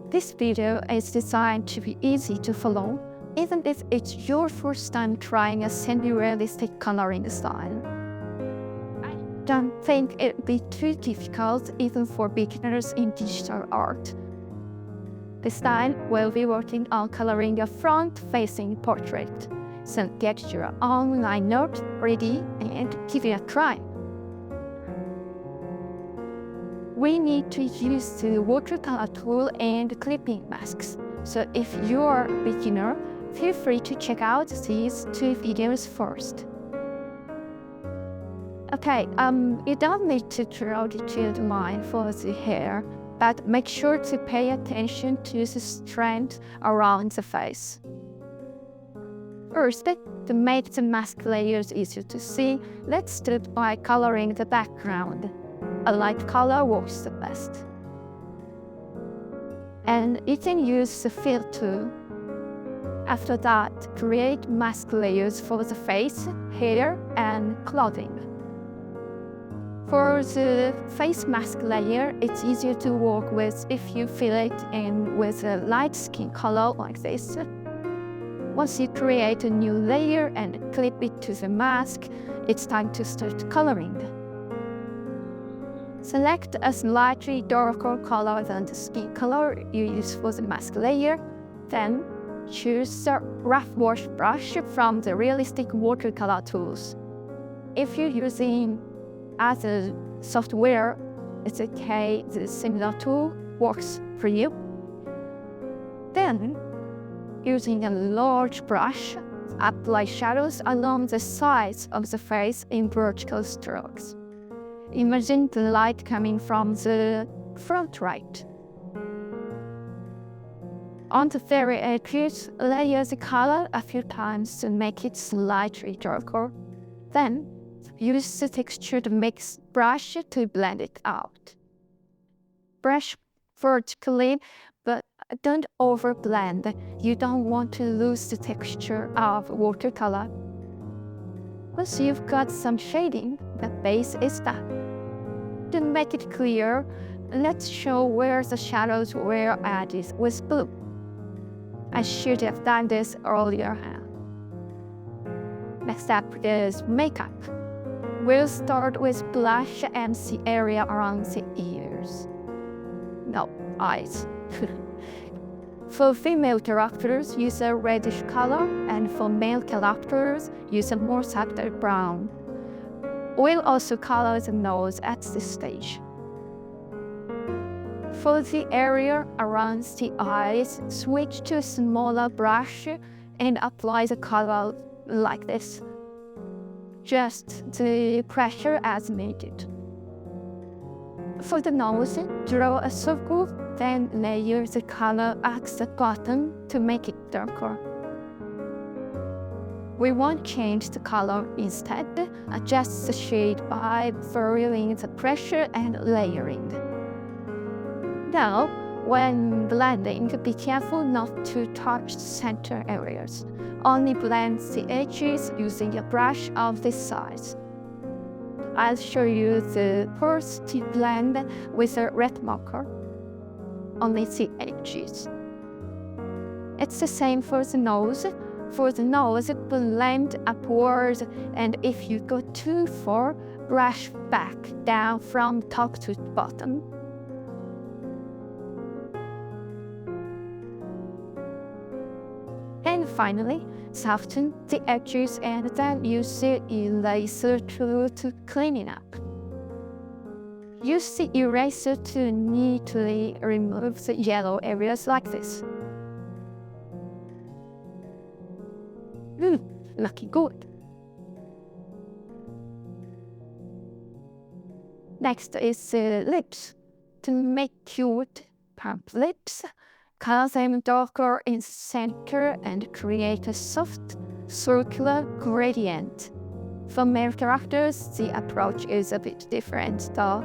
This video is designed to be easy to follow, even if it's your first time trying a semi-realistic coloring style. I don't think it'd be too difficult even for beginners in digital art. This time, we'll be working on coloring a front-facing portrait, so get your online note ready and give it a try. We need to use the watercolor tool and clipping masks, so if you're a beginner, feel free to check out these two videos first. Okay, you don't need to draw detailed line for the hair, but make sure to pay attention to the strand around the face. First, to make the mask layers easier to see, let's start by coloring the background. A light color works the best. And you can use the fill tool. After that, create mask layers for the face, hair, and clothing. For the face mask layer, it's easier to work with if you fill it in with a light skin color like this. Once you create a new layer and clip it to the mask, it's time to start coloring. Select a slightly darker color than the skin color you use for the mask layer. Then choose the rough wash brush from the realistic watercolor tools. If you're using other software, it's okay, the similar tool works for you. Then, using a large brush, apply shadows along the sides of the face in vertical strokes. Imagine the light coming from the front right. On the very edges, layer the color a few times to make it slightly darker. Then, use the textured mix brush to blend it out. Brush vertically, but don't overblend. You don't want to lose the texture of watercolor. Once you've got some shading, the base is done. To make it clear, let's show where the shadows were added with blue. I should have done this earlier. Next up is makeup. We'll start with blush and the area around the ears. No, eyes. For female characters, use a reddish color, and for male characters, use a more subtle brown. We'll also color the nose at this stage. For the area around the eyes, switch to a smaller brush and apply the color like this. Just the pressure as needed. For the nose, draw a circle, then layer the color at the bottom to make it darker. We won't change the color, instead, adjust the shade by varying the pressure and layering. Now, when blending, be careful not to touch the center areas. Only blend the edges using a brush of this size. I'll show you the first to blend with a red marker. Only the edges. It's the same for the nose. For the nose, blend upwards, and if you go too far, brush back down from top to bottom. And finally, soften the edges and then use the eraser tool to clean it up. Use the eraser to neatly remove the yellow areas like this. Looking good. Next is the lips. To make cute pump lips, color them darker in the center and create a soft, circular gradient. For male characters, the approach is a bit different though.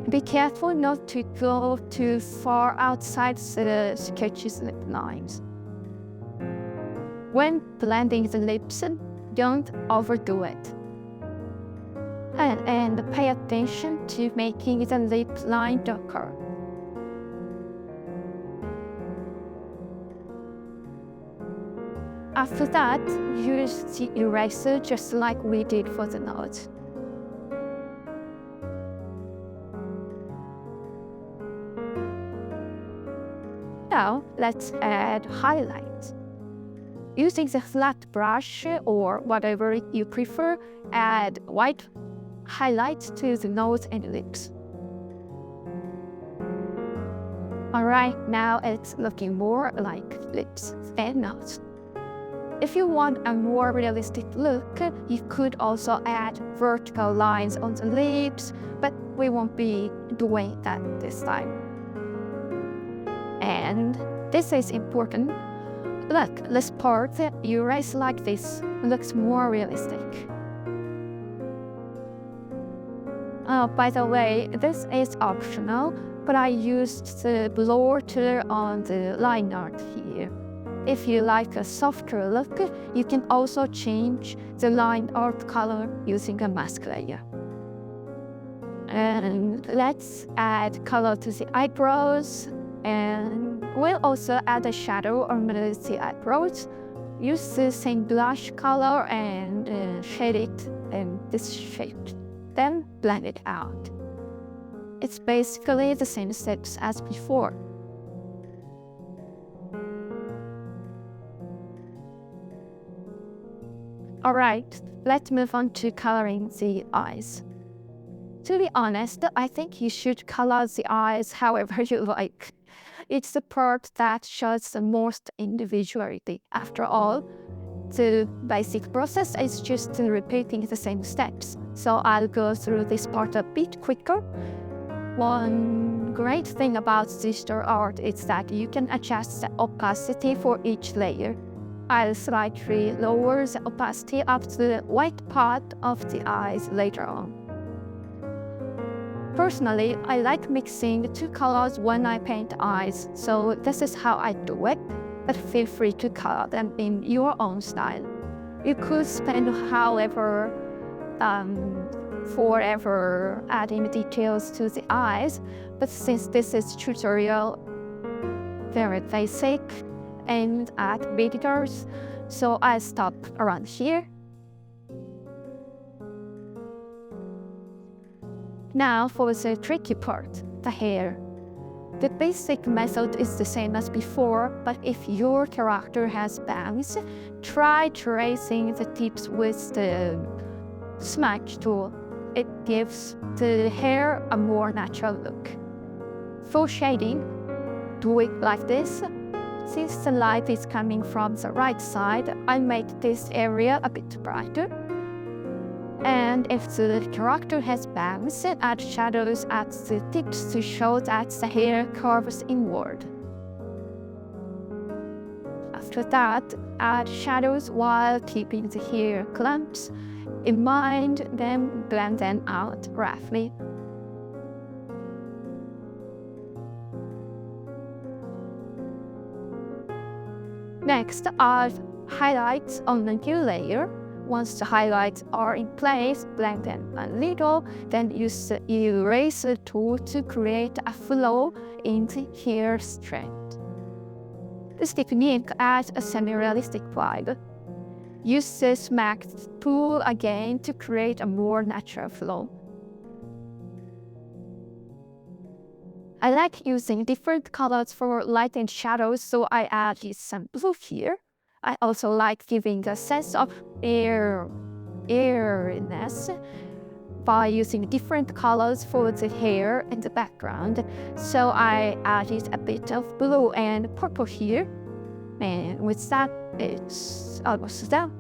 Be careful not to go too far outside the sketch's lip lines. When blending the lips, don't overdo it. And pay attention to making the lip line darker. After that, use the eraser just like we did for the notes. Now, let's add highlights. Using the flat brush or whatever you prefer, add white highlights to the nose and lips. Alright, now it's looking more like lips and nose. If you want a more realistic look, you could also add vertical lines on the lips, but we won't be doing that this time. And this is important. Look, this part, erase like this, looks more realistic. By the way, this is optional, but I used the blur tool on the line art here. If you like a softer look, you can also change the line art color using a mask layer. And let's add color to the eyebrows, and we'll also add a shadow under the eyebrows. Use the same blush color and shade it in this shape. Then blend it out. It's basically the same steps as before. Alright, let's move on to coloring the eyes. To be honest, I think you should color the eyes however you like. It's the part that shows the most individuality. After all, the basic process is just repeating the same steps, so I'll go through this part a bit quicker. One great thing about digital art is that you can adjust the opacity for each layer. I'll slightly lower the opacity up to the white part of the eyes later on. Personally, I like mixing two colors when I paint eyes, so this is how I do it, but feel free to color them in your own style. You could spend forever adding details to the eyes, but since this is tutorial, very basic, aimed at beginners, so I stop around here. Now for the tricky part, the hair. The basic method is the same as before, but if your character has bangs, try tracing the tips with the smudge tool. It gives the hair a more natural look. For shading, do it like this. Since the light is coming from the right side, I make this area a bit brighter. And if the character has bangs, add shadows at the tips to show that the hair curves inward. After that, add shadows while keeping the hair clumps in mind, then blend them out roughly. Next, add highlights on the new layer. Once the highlights are in place, blend them a little, then use the eraser tool to create a flow in the hair strand. This technique adds a semi-realistic vibe. Use the smacked tool again to create a more natural flow. I like using different colors for light and shadows, so I added some blue here. I also like giving a sense of airiness by using different colors for the hair and the background. So I added a bit of blue and purple here. And with that, it's almost done.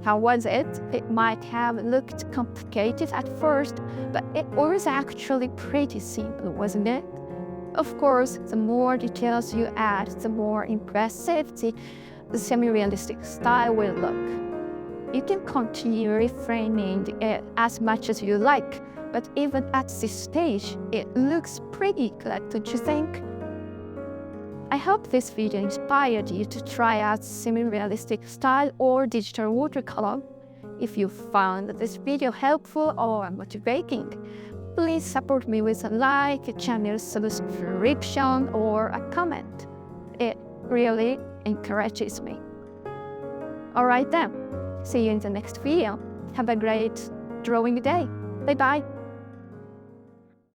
How was it? It might have looked complicated at first, but it was actually pretty simple, wasn't it? Of course, the more details you add, the more impressive the semi-realistic style will look. You can continue reframing it as much as you like, but even at this stage, it looks pretty good, don't you think? I hope this video inspired you to try out semi-realistic style or digital watercolor. If you found this video helpful or motivating, please support me with a like, a channel subscription, or a comment. It really encourages me. Alright then, see you in the next video. Have a great drawing day. Bye bye.